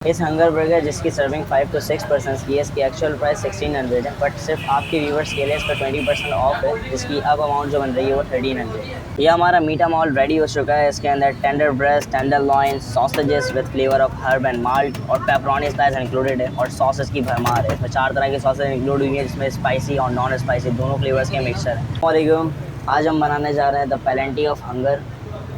इस hunger burger जिसकी serving 5 to 6 person की है, इसकी एक्चुअल प्राइस 1600 है, बट सिर्फ आपके व्यूवर्स के लिए इसका 20% ऑफ है, जिसकी अब अमाउंट जो बन रही है वो 1300 है। ये हमारा मीठा मॉल रेडी हो चुका है। इसके अंदर tender breast, tender loin, sausages with flavour of herb and malt और पेपरोनी स्लाइस इंक्लूडेड है और सॉसेस की भरमार है। इसमें 4 तरह की सॉसेज इंक्लूड हुई है, जिसमें स्पाइसी और नॉन स्पाइसी दोनों फ्लेवर्स के मिक्सचर है। वालेकुम, आज हम बनाने जा रहे हैं द पेलेंटी ऑफ हंगर।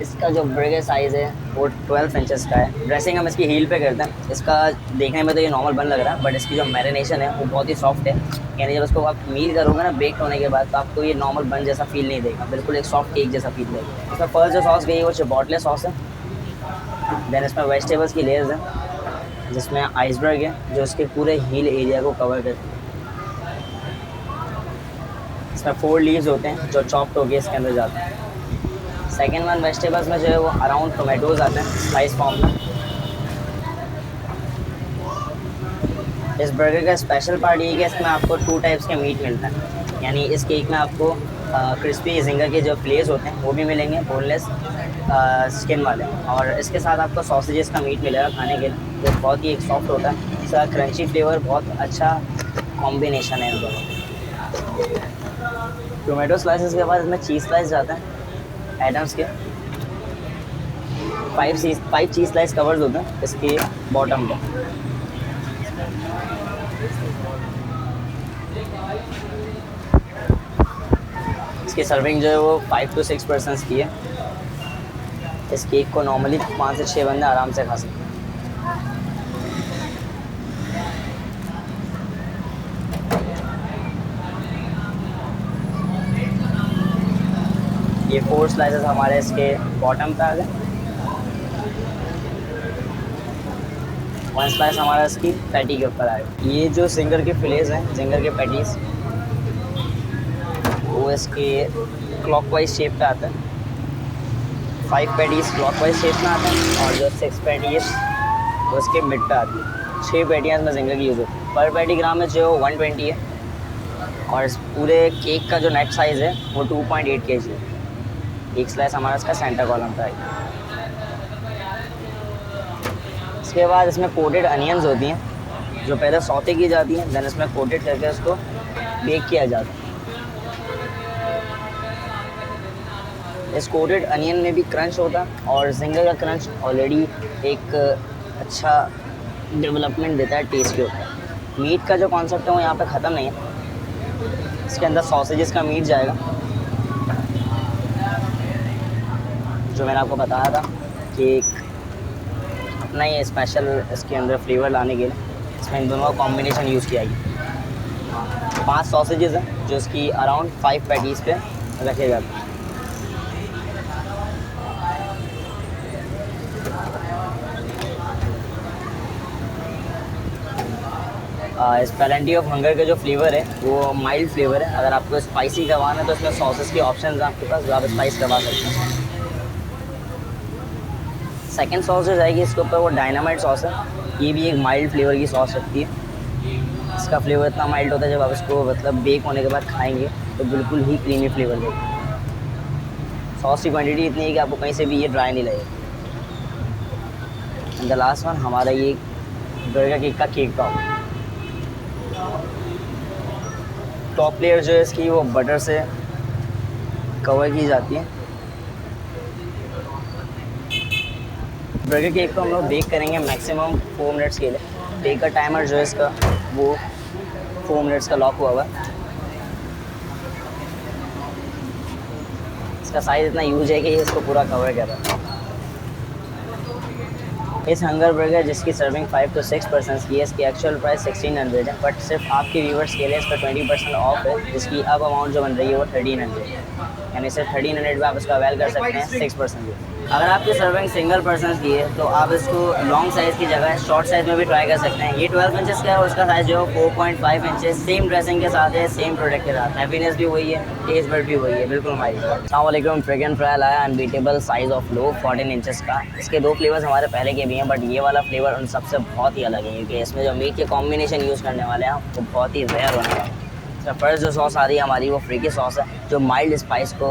इसका जो बर्गर साइज़ है वो 12 इंचेस का है। ड्रेसिंग हम इसकी हील पे करते हैं। इसका देखने में तो ये नॉर्मल बन लग रहा है, बट इसकी जो मैरिनेशन है वो बहुत ही सॉफ्ट है। यानी जब इसको आप मील करोगे ना बेक होने के बाद, तो आपको ये नॉर्मल बन जैसा फील नहीं देगा, बिल्कुल एक सॉफ्ट केक जैसा फील देगा। इसमें फर्स्ट जो सॉस गई है वो चिपोटले सॉस है। देन इसमें वेजिटेबल्स की लेयर्स हैं, जिसमें आइसबर्ग है जो इसके पूरे हील एरिया को कवर करती है। इसमें 4 लीव्स होते हैं जो चॉप्ड होके इसके अंदर जाते हैं। सेकेंड वन वेजिटेबल्स में जो है वो अराउंड टोमेटोज़ आते हैं स्लाइस फॉर्म में। इस बर्गर का स्पेशल पार्ट ये है कि इसमें आपको 2 टाइप्स के मीट मिलता है। यानी इस केक में आपको क्रिस्पी जिंगर के जो फ्लेस होते हैं वो भी मिलेंगे, बोनलेस स्किन वाले, और इसके साथ आपको सॉसेजेस का मीट मिलेगा खाने के लिए, जो बहुत ही एक सॉफ्ट होता है। इसका क्रंची फ्लेवर बहुत अच्छा कॉम्बिनेशन है इन दोनों। टोमेटो स्लाइसेस के बाद इसमें चीज़ स्लाइस जाता है एडम्स के। 5 चीज़ स्लाइस कवर्स होते हैं इसके बॉटम पे। इसकी सर्विंग जो है वो 5 to 6 पर्सन्स की है। इस केक को नॉर्मली 5 से 6 बंदे आराम से खा सकते हैं। ये 4 स्लाइसेस हमारे इसके बॉटम पे आ गए। 1 स्लाइस हमारा इसकी पैटी के ऊपर आएगा। ये जो जिंगर के फिलेज हैं, जिंगर के पैटीज़, वो इसके क्लॉकवाइज शेप पे आता है। 5 पैटीज़ क्लॉकवाइज शेप में आते हैं और जो 6 पैटीज़ वो इसके मिड पे आती है। 6 पैटियाँ इसमें जिंगर की यूज़ होती है। पर पैटी ग्राम में जो 120 है, और इस पूरे केक का जो नेट साइज़ है वो 2.8 kg है। एक स्लाइस हमारा इसका सेंटर कॉलम पे आएगा। इसके बाद इसमें कोटेड अनियंस होती हैं, जो पहले सौते की जाती हैं, देन इसमें कोटेड करके उसको बेक किया जाता है। इस कोटेड अनियन में भी क्रंच होता है, और जिंगर का क्रंच ऑलरेडी एक अच्छा डेवलपमेंट देता है टेस्ट के ऊपर। मीट का जो कॉन्सेप्ट है वो यहाँ पे ख़त्म नहीं है। इसके अंदर सॉसेजेस का मीट जाएगा, जो मैंने आपको बताया था कि अपना ही स्पेशल इसके अंदर फ्लेवर लाने के लिए इसमें इन दोनों का कॉम्बिनेशन यूज़ किया गया। 5 सॉसेजेस हैं जो इसकी अराउंड 5 पैटीज़ पे रखे जाते हैं। इस पेलेंटी ऑफ हंगर का जो फ्लेवर है वो माइल्ड फ्लेवर है। अगर आपको स्पाइसी करवाना है तो इसमें सॉसेस के ऑप्शन हैं आपके पास, जो आप स्पाइस करवा सकते हैं। सेकेंड सॉस जो जाएगी इसके ऊपर वो डायनामाइट सॉस है। ये भी एक माइल्ड फ्लेवर की सॉस रखती है। इसका फ्लेवर इतना माइल्ड होता है, जब आप इसको मतलब बेक होने के बाद खाएंगे तो बिल्कुल ही क्रीमी फ्लेवर देगा। सॉस की क्वांटिटी इतनी है कि आपको कहीं से भी ये ड्राई नहीं लगेगा। एंड द लास्ट वन हमारा ये बर्गर केक का केक टॉप लेयर जो है इसकी वो बटर से कवर की जाती है। बर्गर केक को हम लोग बेक करेंगे मैक्सिमम 4 मिनट्स के लिए। बेक का टाइमर जो है इसका वो 4 मिनट्स का लॉक हुआ है। इसका साइज़ इतना यूज है कि ये इसको पूरा कवर कर रहा है। इस हंगर बर्गर जिसकी सर्विंग 5 to 6 पर्सन्स की है, इसकी एक्चुअल प्राइस 1600 है, बट सिर्फ आपके व्यूवर्स के लिए इसका 20% ऑफ है, जिसकी अब अमाउंट जो बन रही है वो 1300 है। यानी सिर्फ 1300 में आप इसका अवेल कर सकते हैं 6%। अगर आपकी सर्विंग सिंगल पर्सन की है तो आप इसको लॉन्ग साइज़ की जगह शॉर्ट साइज़ में भी ट्राई कर सकते हैं। ये 12 इंचेस का है और उसका साइज़ जो है 4.5 इंचेस, सेम ड्रेसिंग के साथ है, सेम प्रोडक्ट के साथ। हैप्पीनेस भी वही है, टेस्ट बर्ड भी वही है, बिल्कुल हमारी। अस्सलाम वालेकुम, फ्रेगन फ्राई लाया unbeatable size of low 14 inches का। इसके 2 फ्लेवर्स हमारे पहले के भी हैं, बट ये वाला फ्लेवर उन सबसे बहुत ही अलग है, क्योंकि इसमें जो मीट के कॉम्बिनेशन यूज़ करने वाले हैं वो बहुत ही रेयर होने वाला है। तो फर्स्ट जो सॉस आ रही है हमारी वो फ्रीकी सॉस है, जो माइल्ड स्पाइस को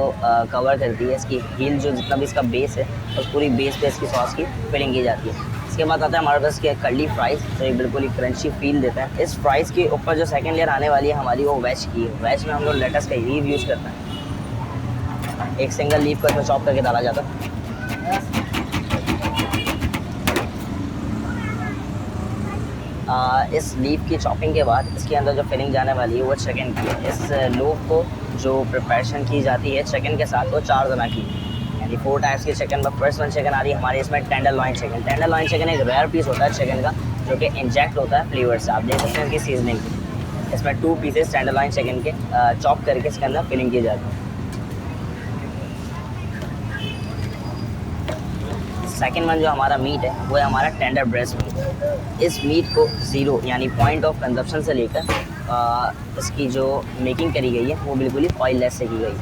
कवर करती है। इसकी हील जो जितना भी इसका बेस है, उस पूरी बेस पे इसकी सॉस की फिलिंग की जाती है। इसके बाद आता है हमारे पास के कर्ली फ्राइज़, तो एक बिल्कुल ही क्रंची फील देता है। इस फ्राइज़ के ऊपर जो सेकंड लेयर आने वाली है हमारी, वो वेज की है। वेज में हम लोग लेटस का लीव यूज़ करते हैं। एक सिंगल लीव को इसमें चॉप करके डाला जाता है। इस लीफ की चॉपिंग के बाद इसके अंदर जो फिलिंग जाने वाली है वो चिकन की है। इस लोफ को जो प्रिपरेशन की जाती है चिकन के साथ, वो 4 तरह की, यानी 4 टाइप्स की चिकन। फर्स्ट वन चिकन आ रही है हमारे इसमें टेंडरलॉइन चिकन। टेंडरलॉइन चिकन एक रेयर पीस होता है चिकन का, जो कि इंजेक्ट होता है फ्लेवर से। आप देख सकते हैं इसकी सीजनिंग। इसमें 2 पीसेस टेंडरलॉइन चिकन के चॉप करके इसके अंदर फिलिंग की जाती है। सेकेंड वन जो हमारा मीट है वो है हमारा टेंडर ब्रेस्ट मीट। इस मीट को ज़ीरो यानी पॉइंट ऑफ कंजप्शन से लेकर इसकी जो मेकिंग करी गई है वो बिल्कुल ही ऑयल लेस से की गई,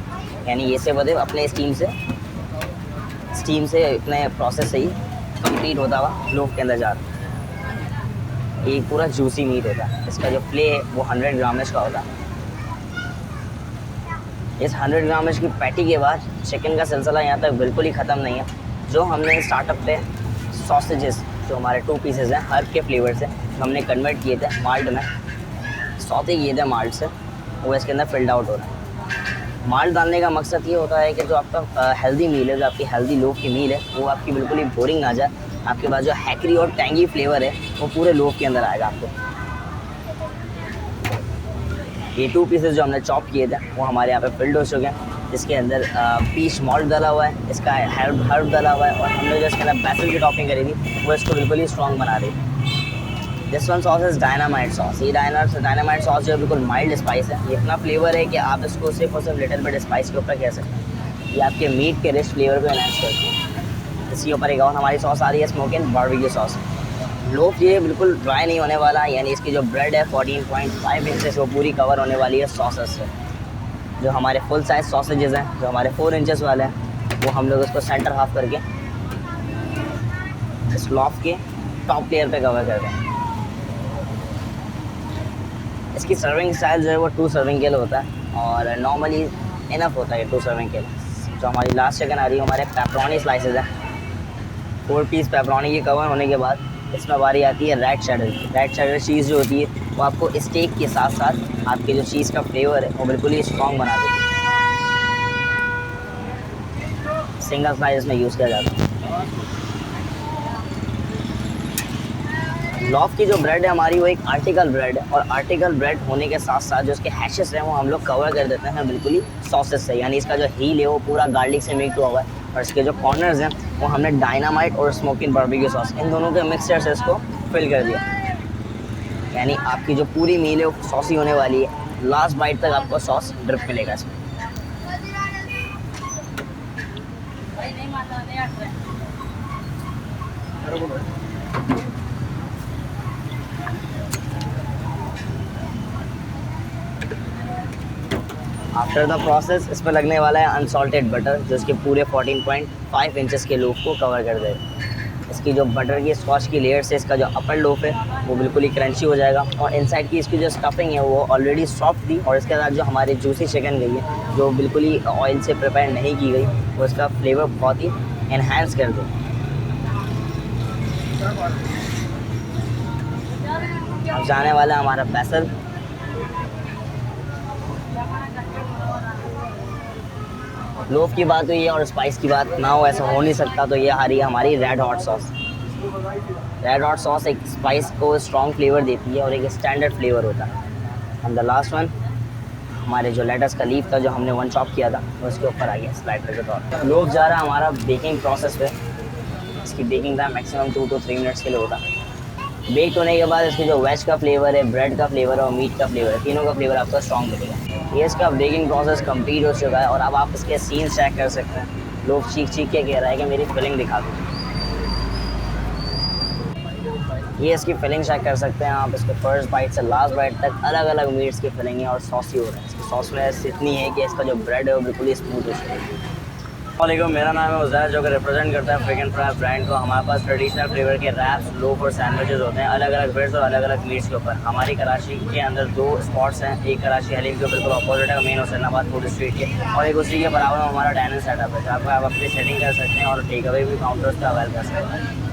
यानी ये से बदे अपने स्टीम से अपने प्रोसेस से ही कंप्लीट होता हुआ लोफ के अंदर जाता है। ये पूरा जूसी मीट होता है। इसका जो प्ले है वो 100 ग्रामेज का होता है। इस 100 ग्रामेज की पैटी के बाद चिकन का सिलसिला यहाँ तक बिल्कुल ही ख़त्म नहीं है। जो हमने स्टार्टअप पे सॉसेजेस जो हमारे 2 पीसेज हैं हर्ब के फ्लेवर से हमने कन्वर्ट किए थे माल्ट में, सौते किए थे माल्ट से, वो इसके अंदर फिल्ड आउट हो रहा है। माल्ट डालने का मकसद ये होता है कि जो आपका हेल्दी मील है, जो आपकी हेल्दी लोफ की मील है, वो आपकी बिल्कुल ही बोरिंग ना जाए। आपके पास जो हैकरी और टैंगी फ्लेवर है वो पूरे लोफ के अंदर आएगा आपको। ये 2 पीसेज जो हमने चॉप किए थे वो हमारे यहाँ पे फिल्ड हो चुके हैं, जिसके अंदर पीच मॉल्ट डाला हुआ है, इसका हर्ब डाला हुआ है, और हमने जो इसके अंदर बेसिल की टॉपिंग करी थी वो इसको बिल्कुल ही स्ट्रॉन्ग बना रही है। This one sauce is dynamite sauce. ये डायनामाइट सॉस जो है बिल्कुल माइल्ड स्पाइस है। ये इतना फ्लेवर है कि आप इसको सिर्फ और सिर्फ लिटिल बिट स्पाइस के ऊपर कह सकते हैं। ये आपके मीट के रिच फ्लेवर को एनहांस करती है। इसके ऊपर एक और हमारी सॉस आ रही है स्मोकिंग बारबेक्यू सॉस। लोफ ये बिल्कुल ड्राई नहीं होने वाला, यानी इसकी जो ब्रेड है 14.5 इंचेस वो पूरी कवर होने वाली है सॉसेस से। जो हमारे फुल साइज सॉसेजेस हैं, जो हमारे 4 इंचेस वाले हैं, वो हम लोग उसको सेंटर हाफ करके इस लोफ के टॉप लेयर पे कवर कर दें। इसकी सर्विंग स्टाइल जो है वो 2 सर्विंग के लिए होता है, और नॉर्मली इनफ होता है 2 सर्विंग के लिए। जो हमारी लास्ट चिकन आ रही है हमारे पेपरोनी स्लाइसेस हैं। 4 पीस पेपरोनी की कवर होने के बाद इसमें बारी आती है रेड चेडर। रेड चेडर चीज़ जो होती है वो आपको स्टेक के साथ साथ आपके जो चीज़ का फ्लेवर है वो बिल्कुल ही स्ट्रॉन्ग बना देती है। सिंगल स्लाइस में यूज़ किया जाता है। लॉफ की जो ब्रेड है हमारी वो एक आर्टिकल ब्रेड है, और आर्टिकल ब्रेड होने के साथ साथ जो उसके हैशेस हैं वो हम लोग कवर कर देते हैं बिल्कुल ही सॉसेस से, यानी इसका जो हील है वो पूरा गार्लिक से मिक्स हुआ है, और इसके जो कॉर्नर्स हैं वो हमने डायनामाइट और स्मोकिंग बारबेक्यू सॉस इन दोनों के मिक्सचर से इसको फिल कर दिया। यानी आपकी जो पूरी मील है वो सॉसी होने वाली है। लास्ट बाइट तक आपको सॉस ड्रिप मिलेगा इसमें। आफ्टर द प्रोसेस इसमें लगने वाला है अनसॉल्टेड बटर, जो इसके पूरे 14.5 इंचेस के लोफ को कवर कर देगा। इसकी जो बटर की स्कॉच की लेयर से इसका जो अपर लोफ है वो बिल्कुल ही क्रंची हो जाएगा, और इनसाइड की इसकी जो स्टफिंग है वो ऑलरेडी सॉफ्ट थी, और इसके साथ जो हमारी जूसी चिकन गई है जो बिल्कुल ही ऑयल से प्रिपेयर नहीं की गई, वो इसका फ्लेवर बहुत ही एनहांस कर दे। अब जाने वाला है हमारा बेसल। लोफ की बात हुई है और स्पाइस की बात ना हो, ऐसा हो नहीं सकता, तो ये आ रही है हमारी red hot sauce. Red hot sauce एक स्पाइस को स्ट्रॉन्ग फ्लेवर देती है और एक स्टैंडर्ड फ्लेवर होता है। एंड द लास्ट वन हमारे जो लेटस का लीफ था जो हमने 1 चॉप किया था वो इसके ऊपर आ गया स्लाइडर के तौर पर। लोफ जा रहा है हमारा बेकिंग प्रोसेस पे। इसकी baking time maximum 2 to 3 minutes के लिए होता है। बेक होने के बाद इसमें जो वेज का फ्लेवर है, ब्रेड का फ्लेवर है और मीट का फ्लेवर है, तीनों का फ्लेवर आपको स्ट्रॉन्ग मिलेगा। ये इसका बेकिंग प्रोसेस कंप्लीट हो चुका है, और अब आप इसके सीन्स चेक कर सकते हैं। लोग चीख चीख के कह रहा है कि मेरी फिलिंग दिखा दो। ये इसकी फिलिंग चेक कर सकते हैं आप। इसके फर्स्ट बाइट से लास्ट बाइट तक अलग अलग मीट्स की फिलिंग है और सॉसी हो रहा है। इसकी सॉसनेस इतनी है कि इसका जो ब्रेड है वो बिल्कुल ही स्मूथ हो चुका है। वालेकुम, मेरा नाम है उज़ैर, जो कि रिप्रेजेंट करता है फ्रिक एंड फ्राई ब्रांड को। हमारे पास ट्रेडिशनल फ्लेवर के रैप्स, लोफ और सैंडविचेस होते हैं अलग अलग ब्रेड्स और अलग अलग मीट्स के ऊपर। हमारी कराची के अंदर 2 स्पॉट्स हैं, एक कराची हलीम के बिल्कुल अपोजिट है मेन हुसैनाबाद फूड स्ट्रीट के, और एक उसी के बराबर में हमारा डाइनिंग सेटअप है जहाँ पर आप अपनी सेटिंग कर सकते हैं और टेक अवे भी काउंटर्स पर अवेल कर सकते हैं।